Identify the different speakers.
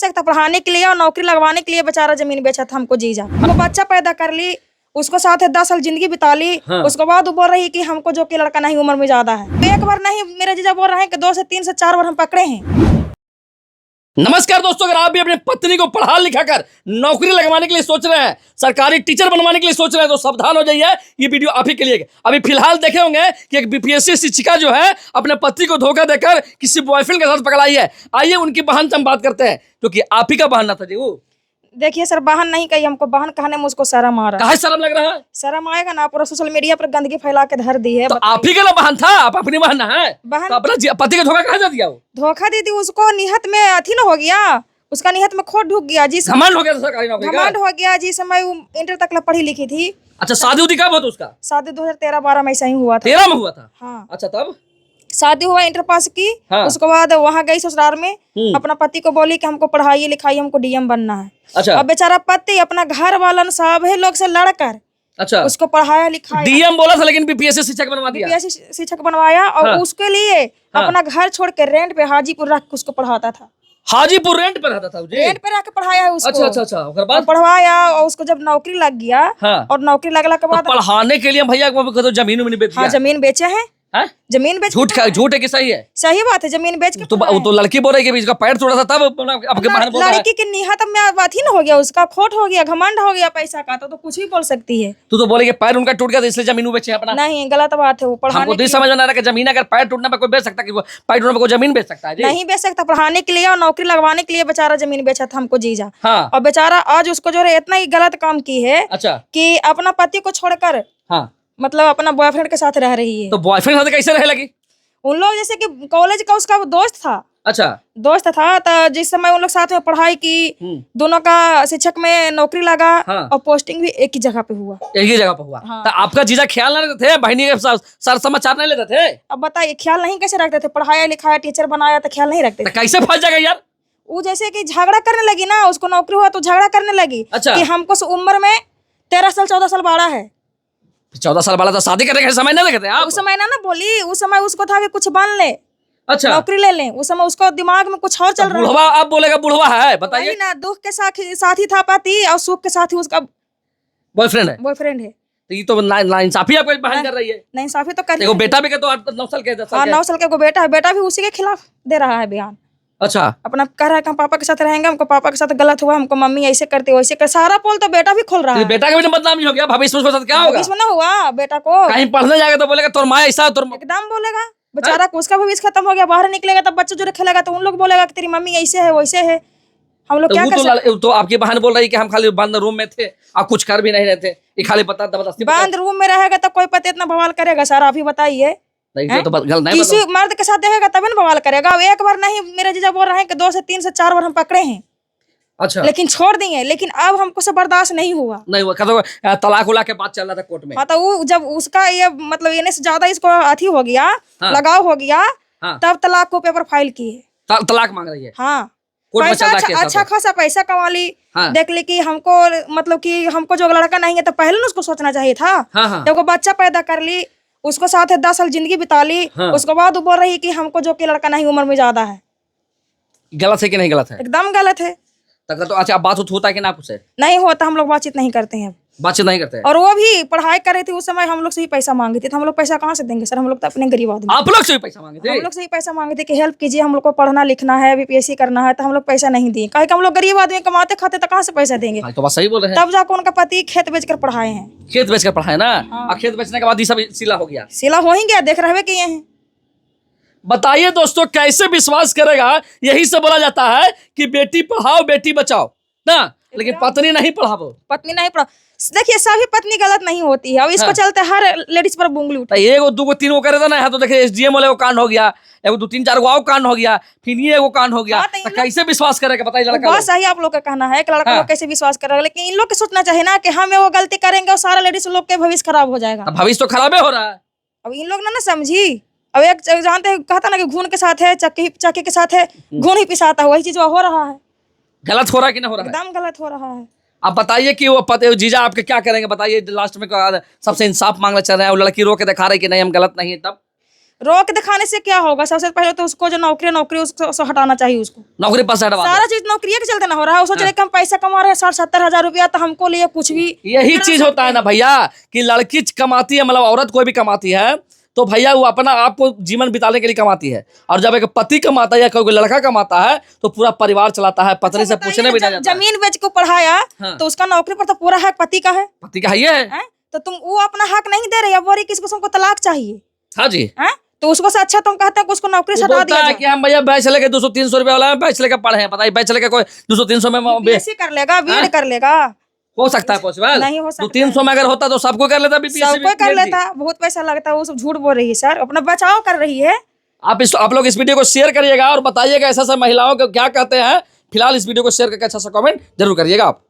Speaker 1: सकता पढ़ाने के लिए और नौकरी लगवाने के लिए बेचारा जमीन बेचा था हमको जीजा। हमको बच्चा पैदा कर ली, उसको साथ 10 साल जिंदगी बिता ली। हाँ। उसके बाद वो बोल रही कि हमको जो कि लड़का नहीं उम्र में ज्यादा है। एक बार नहीं, मेरे जीजा बोल रहे हैं कि 2 से 3 से 4 बार हम पकड़े हैं।
Speaker 2: नमस्कार दोस्तों, अगर आप भी अपने पत्नी को पढ़ा लिखा कर नौकरी लगवाने के लिए सोच रहे हैं, सरकारी टीचर बनवाने के लिए सोच रहे हैं, तो सावधान हो जाइए। ये वीडियो आप ही के लिए। अभी फिलहाल देखे होंगे कि एक बीपीएससी शिक्षिका जो है अपने पति को धोखा देकर किसी बॉयफ्रेंड के साथ पकड़ाई है। आइए उनकी बहन से हम बात करते हैं, क्योंकि आप ही का बहन ना था जी वो।
Speaker 1: देखिए सर, बहन नहीं कही हमको, बहन कहने में उसको शर्म आ रहा है।
Speaker 2: काहे शर्म लग रहा है?
Speaker 1: शर्म आएगा ना, पूरा सोशल मीडिया पर गंदगी फैला के धर दी है।
Speaker 2: तो आप ही का ना बहन था, आप अपनी बहन ना है।
Speaker 1: बहन
Speaker 2: तो अपना पति का धोखा कहाँ दे दिया? वो
Speaker 1: धोखा दे दी उसको, निहत में अथी न हो गया, उसका निहत में खोट ढुक गया जी।
Speaker 2: घमंड हो गया था सरकारी नौकरी का।
Speaker 1: घमंड हो गया जी। समय वो इंटर तक पढ़ी लिखी थी।
Speaker 2: अच्छा, शादी उदी कब हुआ था उसका?
Speaker 1: शादी 2013-12 में ऐसा ही हुआ था।
Speaker 2: 13 में हुआ था?
Speaker 1: हाँ।
Speaker 2: अच्छा, तब
Speaker 1: शादी हुआ, इंटर पास की।
Speaker 2: हाँ।
Speaker 1: उसके बाद वहाँ गई ससुराल में, अपना पति को बोली कि हमको पढ़ाइए लिखाइए, हमको डीएम बनना है।
Speaker 2: अच्छा।
Speaker 1: अब बेचारा पति अपना घर वालन सभी लोग से लड़कर
Speaker 2: अच्छा
Speaker 1: उसको पढ़ाया लिखाया।
Speaker 2: डीएम बोला था, लेकिन बीपीएससी शिक्षक बनवा दिया।
Speaker 1: बीपीएससी शिक्षक बनवाया और
Speaker 2: हाँ।
Speaker 1: उसके लिए अपना घर छोड़ के रेंट पे हाजीपुर रख के उसको पढ़ाता था।
Speaker 2: हाजीपुर रेंट पर रहता था?
Speaker 1: रेंट पे रख के पढ़ाया है उसको।
Speaker 2: अच्छा अच्छा अच्छा। उसके बाद
Speaker 1: पढ़वाया और उसको जब नौकरी लग गया।
Speaker 2: हाँ।
Speaker 1: और नौकरी लगने के बाद
Speaker 2: तो पढ़ाने के लिए भैया को जमीन उमीन बेच दिया?
Speaker 1: हाँ, जमीन बेचे हैं। जमीन बेच
Speaker 2: झूठ है कि सही है?
Speaker 1: सही बात है, जमीन बेच के।
Speaker 2: तो लड़की बोल रही है कि इसका पैर तोड़ा था, तब आपके बहन बोल रहा है।
Speaker 1: लड़की की निहत में अथी न हो गया, उसका खोट हो गया, घमंड हो गया पैसा का, तो कुछ भी बोल सकती है।
Speaker 2: तू तो बोले कि पैर उनका टूट गया, तो इसलिए जमीन बेचे अपना।
Speaker 1: नहीं, गलत बात है। वो
Speaker 2: हमको नहीं समझ में आ रहा कि जमीन अगर पैर टूटने पर कोई बेच सकता है, कि पैर टूटने पर कोई जमीन बेच सकता है?
Speaker 1: नहीं बेच सकता। पढ़ाने के लिए और नौकरी लगवाने के लिए बेचारा जमीन बेचा था हमको जीजा।
Speaker 2: हाँ।
Speaker 1: और बेचारा आज उसको जो है इतना ही गलत काम की है।
Speaker 2: अच्छा।
Speaker 1: कि अपना पति को छोड़कर
Speaker 2: हाँ,
Speaker 1: मतलब अपना बॉयफ्रेंड के साथ रह रही है।
Speaker 2: तो बॉयफ्रेंड साथ कैसे रहे लगी?
Speaker 1: उन लोग जैसे कि कॉलेज का उसका दोस्त था।
Speaker 2: अच्छा।
Speaker 1: दोस्त था, तो जिस समय उन लोग साथ में पढ़ाई की, दोनों का शिक्षक में नौकरी लगा।
Speaker 2: हाँ।
Speaker 1: और पोस्टिंग भी एक ही जगह पे हुआ।
Speaker 2: एक ही जगह पे हुआ।
Speaker 1: हाँ।
Speaker 2: तो आपका जीजा ख्याल नहीं रखते थे? बहनी के सर समाचार नहीं लेते थे?
Speaker 1: अब बताइए, ख्याल नहीं कैसे रखते थे? पढ़ाया लिखाया, टीचर बनाया, तो ख्याल नहीं रखते थे।
Speaker 2: कैसे फंस जाएगा यार?
Speaker 1: वो जैसे कि झगड़ा करने लगी ना, उसको नौकरी हुआ तो झगड़ा करने लगी।
Speaker 2: अच्छा।
Speaker 1: कि हमको उम्र में 13 साल 14 साल बड़ा है।
Speaker 2: 14 साल वाला था, शादी करने का समय नहीं देखते आप?
Speaker 1: उस समय ना बोली, उस समय उसको था कि कुछ बन ले।
Speaker 2: अच्छा।
Speaker 1: नौकरी ले लें। उस समय उसको दिमाग में कुछ और चल रहा है।
Speaker 2: बुढ़वा आप बोलेगा बुढ़वा है? बताइए
Speaker 1: ना, दुख के साथी था पति और सुख के साथी उसका
Speaker 2: बॉयफ्रेंड है।
Speaker 1: बॉयफ्रेंड है।
Speaker 2: तो ये तो नाइंसाफी आपको बहन कर रही है।
Speaker 1: नहीं, साफी तो कर
Speaker 2: देखो बेटा भी का तो 9 साल के 10 साल
Speaker 1: हाँ,
Speaker 2: के।
Speaker 1: 9 साल का को बेटा है। बेटा भी उसी के खिलाफ दे रहा है बयान।
Speaker 2: अच्छा।
Speaker 1: अपना कह रहा है कि हम पापा के साथ रहेंगे, हमको पापा के साथ गलत हुआ, हमको मम्मी ऐसे करते वैसे कर, सारा पोल तो बेटा भी खोल रहा है।
Speaker 2: बेटा का भी बदनामी हो गया, भविष्य में उसके साथ क्या होगा?
Speaker 1: इसमें ना हुआ बेटा को
Speaker 2: कहीं पढ़ने जाएगा तो बोलेगा तोर माँ ऐसा, तोर
Speaker 1: एकदम बोलेगा बेचारा को। उसका भविष्य खत्म हो गया, बाहर निकलेगा तब बच्चा जो खेलेगा तो उन लोग बोलेगा कि तेरी मम्मी ऐसे है वैसे है। हम लोग क्या कर सकते?
Speaker 2: तो आपकी बहन बोल रही है कि हम खाली बंद रूम में थे, आप कुछ कर भी नहीं रहे थे, ये खाली पता जबरदस्ती।
Speaker 1: बंद रूम में रहेगा तो कोई पति इतना बवाल करेगा सर? आप ही बताइए।
Speaker 2: तो गलत नहीं।
Speaker 1: किसी मर्द के साथ देखेगा तभी ना बवाल करेगा। अब एक बार नहीं, मेरे जीजा बोल रहे हैं कि 2 से 3 से 4 बार हम पकड़े हैं।
Speaker 2: अच्छा।
Speaker 1: लेकिन छोड़ दिए, लेकिन अब हमको से बर्दाश्त नहीं हुआ।
Speaker 2: नहीं हुआ, तो तलाक उला के बात चल रहा था कोर्ट में।
Speaker 1: हाँ, तो वो जब उसका ये मतलब ये से ज्यादा इसको अथी हो गया। हाँ। लगाव हो गया। हाँ। तब तलाक को पेपर फाइल किए।
Speaker 2: तलाक मांग रही है?
Speaker 1: हाँ।
Speaker 2: पैसा
Speaker 1: अच्छा खासा पैसा कमा ली। हाँ। देख ली कि हमको मतलब कि हमको जो लड़का नहीं है तो पहले ना उसको सोचना चाहिए था।
Speaker 2: हाँ।
Speaker 1: जब वो बच्चा पैदा कर ली, उसको साथ 10 साल जिंदगी बिता ली। हाँ। उसके बाद वो बोल रही कि हमको जो कि लड़का नहीं उम्र में ज्यादा है।
Speaker 2: गलत है कि नहीं गलत है? एकदम
Speaker 1: गलत है।
Speaker 2: तो अच्छा, बात होता है कि ना आपसे?
Speaker 1: नहीं होता, हम लोग बातचीत नहीं करते हैं।
Speaker 2: बातचीत नहीं करते?
Speaker 1: और वो भी पढ़ाई कर रही थी उस समय, हम लोग से ही पैसा मांगी थी। तो हम लोग पैसा कहाँ से देंगे सर? हम लोग तो अपने गरीब आदमी।
Speaker 2: आप लोग से ही पैसा मांगे थे?
Speaker 1: हम लोग से ही पैसा मांगे थे कि हेल्प कीजिए, हम लोग को पढ़ना लिखना है, बीपीएससी करना है। तो हम लोग पैसा नहीं दिए, कहे कि हम लोग गरीब आदमी कमाते खाते तो कहाँ से पैसा देंगे?
Speaker 2: तो बात सही बोल रहे हैं।
Speaker 1: तब जाकर उनका पति खेत बेचकर पढ़ाए हैं।
Speaker 2: खेत बेचकर पढ़ाए ना? और खेत बेचने के बाद ये सब सिला हो गया।
Speaker 1: सिला हो ही गया, देख रहे किए हैं।
Speaker 2: बताइए दोस्तों, कैसे विश्वास करेगा? यही से बोला जाता है कि बेटी पढ़ाओ बेटी बचाओ ना, लेकिन पत्नी नहीं पढ़ाओ।
Speaker 1: पत्नी नहीं पढ़ाओ। देखिए, सभी पत्नी गलत नहीं होती है। अब इसको चलते हर लेडीज पर बुंगली उठाई।
Speaker 2: एगो दूगो तीनगो करे ना, तो देखिए एसडीएम वाले को कांड हो गया, एगो 2 3 4 गो और कांड हो गया, फिर ये एगो कांड हो गया। तो कैसे विश्वास करेगा बताइए लड़का?
Speaker 1: बहुत सही आप लोग का कहना है कि लड़का लोग कैसे विश्वास करेगा, लेकिन इन लोग को सोचना चाहिए ना कि हम वो गलती करेंगे और सारा लेडीज लोग के भविष्य खराब हो जाएगा।
Speaker 2: भविष्य तो खराब हो रहा है।
Speaker 1: अब इन लोग ना समझी। अब एक जानते हैं, कहता ना कि घून के साथ है चक्की के साथ है घून ही पिसाता है, वही चीज हो रहा है।
Speaker 2: गलत हो रहा है कि नहीं हो रहा है?
Speaker 1: एकदम गलत हो रहा है।
Speaker 2: आप बताइए कि वो जीजा आपके क्या करेंगे? बताइए लास्ट में सबसे इंसाफ मांगना चल रहे हैं, वो लड़की रो के दिखा रही कि नहीं हम गलत नहीं है। तब
Speaker 1: रोक दिखाने से क्या होगा? सबसे पहले तो उसको जो नौकरी उसको हटाना चाहिए। उसको
Speaker 2: नौकरी पर से हटवा दो।
Speaker 1: सारा चीज नौकरी के चलते ना हो रहा है। वो सोच रहे कि हम पैसा कमा रहे हैं 60-70 हजार रुपया, तो हमको लिए कुछ भी
Speaker 2: यही चीज होता है ना भैया कि लड़की कमाती है, मतलब औरत कोई भी कमाती है तो भैया वो अपना आपको जीवन बिताने के लिए कमाती है, और जब एक पति कमाता है या कोई लड़का कमाता है तो पूरा परिवार चलाता है, पत्नी से पूछने भी नहीं जाता है।
Speaker 1: जमीन बेच को पढ़ाया तो उसका नौकरी पर तो पूरा हक पति का है।
Speaker 2: पति का ये है।
Speaker 1: हैं? तो तुम वो अपना हक नहीं दे रही, अब बोल रही कि इसको तलाक चाहिए।
Speaker 2: हाँ जी।
Speaker 1: हैं? तो उसको से अच्छा तुम कहते हैं कि उसको नौकरी से हटा दिया जाए।
Speaker 2: कि हम भैया बैच लेके 200-300 रुपया वाला बैच लेके पढ़े हैं, पता है बैच लेके कोई 200-300 में
Speaker 1: बीपीएससी कर लेगा, बीएड कर लेगा,
Speaker 2: हो सकता है पॉसिबल?
Speaker 1: नहीं हो सकता।
Speaker 2: 300 में अगर होता तो सबको कर लेता, बीपीएससी
Speaker 1: सबको कर लेता। बहुत पैसा लगता है। वो सब झूठ बोल रही है सर, अपना बचाव कर रही है।
Speaker 2: आप लोग इस वीडियो को शेयर करिएगा और बताइएगा ऐसा महिलाओं को क्या कहते हैं। फिलहाल इस वीडियो को शेयर करके अच्छा सा कमेंट जरूर करिएगा आप।